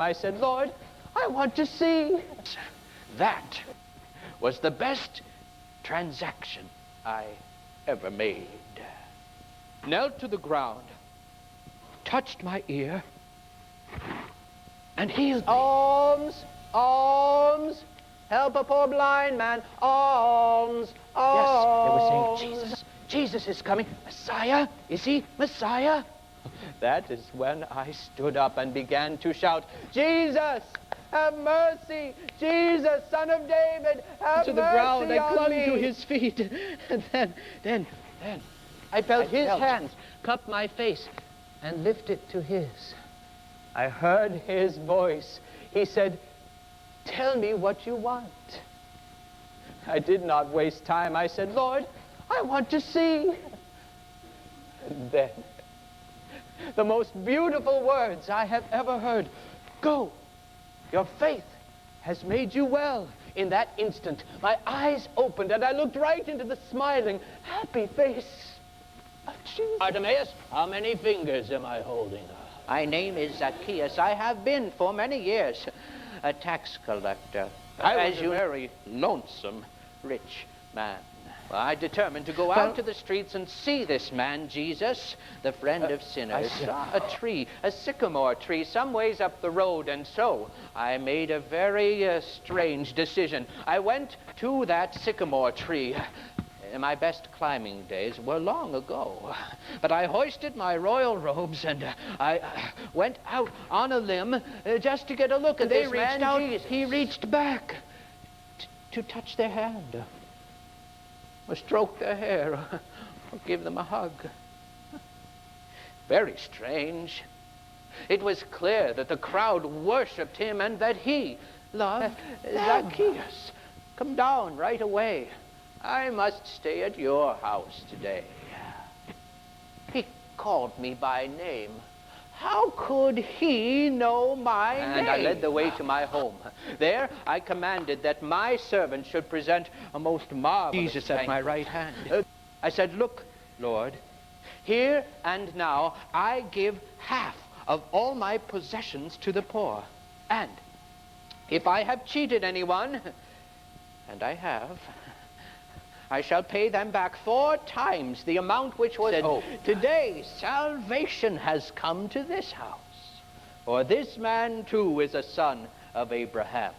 I said, Lord, I want to see. That was the best transaction I ever made. Knelt to the ground, touched my ear, and healed me. Alms, alms, help a poor blind man. Alms, alms. Yes, they were saying, Jesus, Jesus is coming. Messiah, is he Messiah? That is when I stood up and began to shout, Jesus, have mercy! Jesus, Son of David, have mercy on me! To the ground, I clung to his feet, and then, I felt his hands cup my face and lift it to his. I heard his voice. He said, tell me what you want. I did not waste time. I said, Lord, I want to see. And then, the most beautiful words I have ever heard. Go, your faith has made you well. In that instant, my eyes opened and I looked right into the smiling, happy face of Jesus. Bartimaeus, how many fingers am I holding up? My name is Zacchaeus. I have been for many years a tax collector. I was a very lonesome, rich man. Well, I determined to go out to the streets and see this man, Jesus, the friend of sinners. I saw a tree, a sycamore tree, some ways up the road, and so I made a very strange decision. I went to that sycamore tree. My best climbing days were long ago, but I hoisted my royal robes and I went out on a limb just to get a look at this man. He reached back to touch their hand, or stroke their hair, or give them a hug. Very strange. It was clear that the crowd worshipped him and that he loved Zacchaeus. Come down right away. I must stay at your house today. He called me by name. How could he know my name? And I led the way to my home. There, I commanded that my servant should present a most marvelous Jesus at my right hand. I said, look, Lord, here and now I give half of all my possessions to the poor. And if I have cheated anyone, and I have, I shall pay them back 4 times the amount which was owed. Today, salvation has come to this house. For this man, too, is a son of Abraham.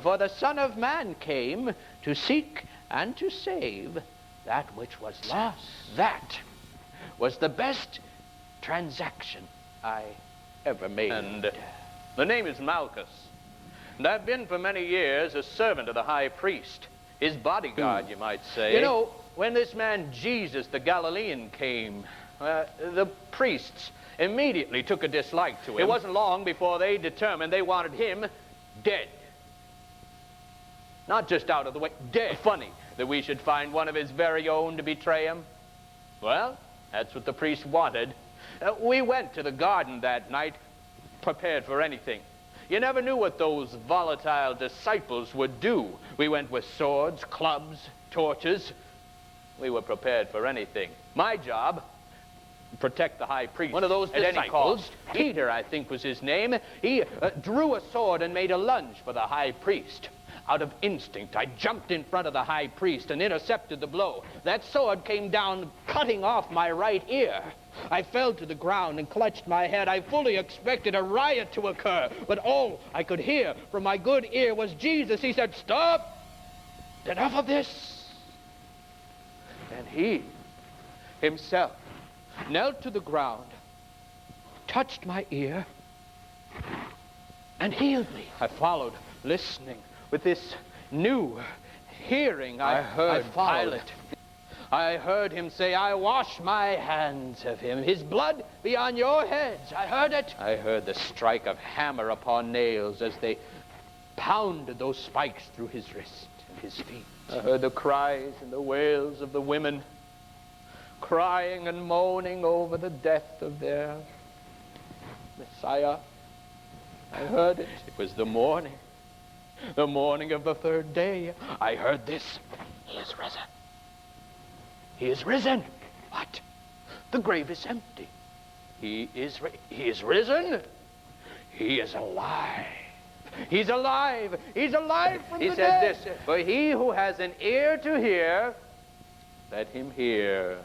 For the Son of Man came to seek and to save that which was lost. That was the best transaction I ever made. And the name is Malchus. And I've been for many years a servant of the high priest. His bodyguard, you might say. You know, when this man Jesus the Galilean came, the priests immediately took a dislike to him. It wasn't long before they determined they wanted him dead. Not just out of the way, dead. Funny that we should find one of his very own to betray him. Well, that's what the priest wanted. We went to the garden that night, prepared for anything. You never knew what those volatile disciples would do. We went with swords, clubs, torches. We were prepared for anything. My job, protect the high priest. One of those disciples, Peter, I think was his name, he drew a sword and made a lunge for the high priest. Out of instinct, I jumped in front of the high priest and intercepted the blow. That sword came down, cutting off my right ear. I fell to the ground and clutched my head. I fully expected a riot to occur, but all I could hear from my good ear was Jesus. He said, stop! Enough of this! And he himself knelt to the ground, touched my ear, and healed me. I followed, listening. With this new hearing, I heard Pilate. I heard him say, I wash my hands of him. His blood be on your heads. I heard it. I heard the strike of hammer upon nails as they pounded those spikes through his wrist and his feet. I heard the cries and the wails of the women, crying and moaning over the death of their Messiah. I heard it. It was the morning of the 3rd day. I heard this. He is risen. He is risen. What? The grave is empty. He is risen. He is alive. He's alive. He's alive from He the said dead. this, for he who has an ear to hear, let him hear.